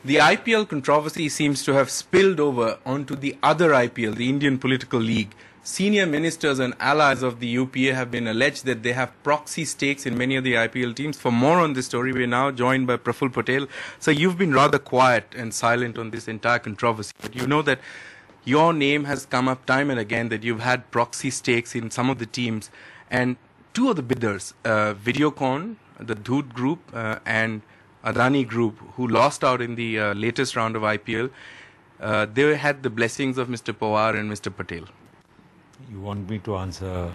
The IPL controversy seems to have spilled over onto the other IPL, the Indian Political League. Senior ministers and allies of the UPA have been alleged that they have proxy stakes in many of the IPL teams. For more on this story, we are now joined by Praful Patel. So you've been rather quiet and silent on this entire controversy, but you know that your name has come up time and again that you've had proxy stakes in some of the teams. And two of the bidders, Videocon, the Dhoot Group, and Adani Group, who lost out in the latest round of IPL, they had the blessings of Mr. Pawar and Mr. Patel. You want me to answer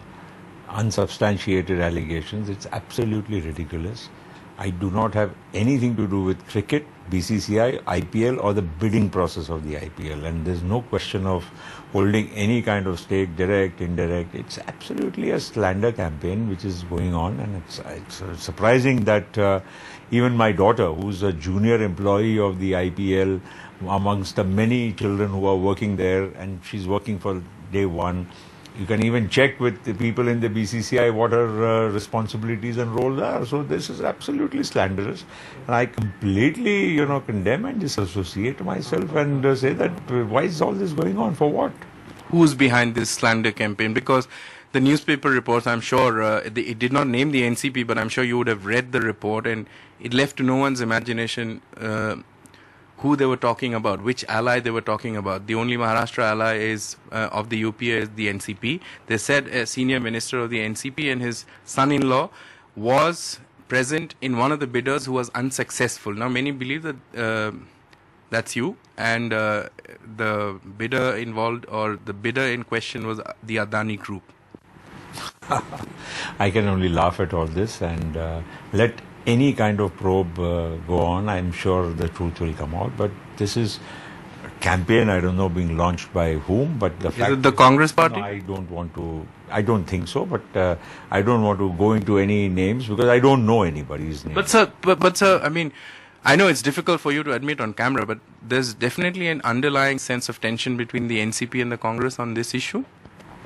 unsubstantiated allegations? It's absolutely ridiculous. I do not have anything to do with cricket, BCCI, IPL or the bidding process of the IPL, and there's no question of holding any kind of stake, direct, indirect. It's absolutely a slander campaign which is going on, and it's surprising that even my daughter, who's a junior employee of the IPL, amongst the many children who are working there, and she's working for day one. You can even check with the people in the BCCI what her responsibilities and roles are. So this is absolutely slanderous. And I completely, condemn and disassociate myself and say that why is all this going on? For what? Who's behind this slander campaign? Because the newspaper reports, I'm sure, it did not name the NCP, but I'm sure you would have read the report, and it left to no one's imagination who they were talking about, which ally they were talking about. The only Maharashtra ally is of the UPA is the NCP. They said a senior minister of the NCP and his son-in-law was present in one of the bidders who was unsuccessful. Now many believe that that's you, and the bidder involved or the bidder in question was the Adani Group. I can only laugh at all this and let any kind of probe go on. I'm sure the truth will come out, but this is a campaign, I don't know, being launched by whom, but the fact is it the Congress party? No, I don't think so, but I don't want to go into any names because I don't know anybody's name. But sir, I mean, I know it's difficult for you to admit on camera, but there's definitely an underlying sense of tension between the NCP and the Congress on this issue?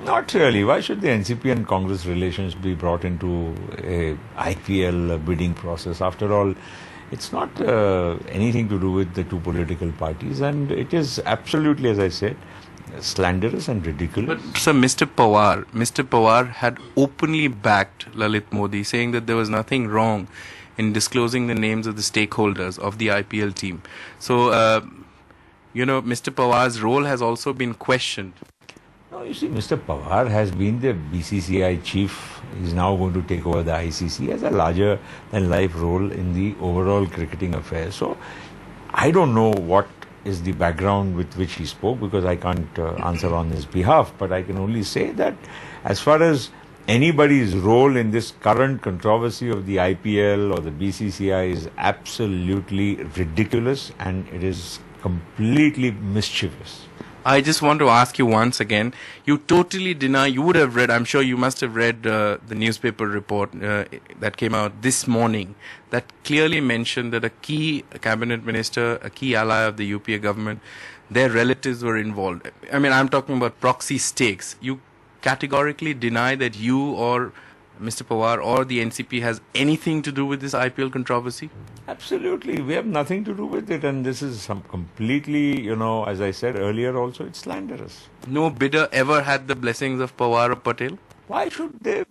Not really. Why should the NCP and Congress relations be brought into a IPL bidding process? After all, it's not anything to do with the two political parties, and it is absolutely, as I said, slanderous and ridiculous. But sir, Mr. Pawar had openly backed Lalit Modi, saying that there was nothing wrong in disclosing the names of the stakeholders of the IPL team. So, Mr. Pawar's role has also been questioned. No, you see, Mr. Pawar has been the BCCI chief. He's now going to take over the ICC. He has a larger-than-life role in the overall cricketing affairs. So, I don't know what is the background with which he spoke because I can't answer on his behalf. But I can only say that as far as anybody's role in this current controversy of the IPL or the BCCI is absolutely ridiculous and it is completely mischievous. I just want to ask you once again, you totally deny, you would have read, I'm sure you must have read the newspaper report that came out this morning that clearly mentioned that a key cabinet minister, a key ally of the UPA government, their relatives were involved. I mean, I'm talking about proxy stakes. You categorically deny that you or Mr. Pawar or the NCP has anything to do with this IPL controversy? Absolutely. We have nothing to do with it, and this is some completely, as I said earlier also, it's slanderous. No bidder ever had the blessings of Pawar or Patel? Why should they?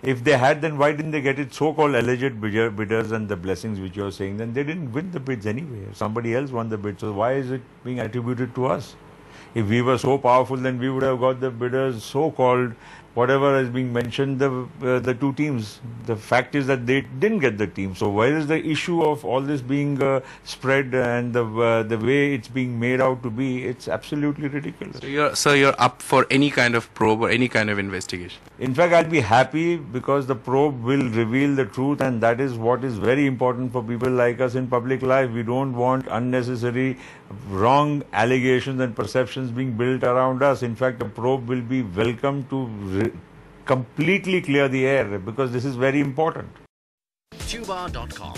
If they had, then why didn't they get it? So-called alleged bidders and the blessings which you're saying, then they didn't win the bids anyway. Somebody else won the bid, so why is it being attributed to us? If we were so powerful, then we would have got the bidders, so-called, whatever is being mentioned, the two teams. The fact is that they didn't get the team. So where is the issue of all this being spread and the way it's being made out to be? It's absolutely ridiculous. So you're up for any kind of probe or any kind of investigation? In fact, I'll be happy because the probe will reveal the truth, and that is what is very important for people like us in public life. We don't want unnecessary wrong allegations and perceptions being built around us. In fact, a probe will be welcome to completely clear the air because this is very important. Tuba.com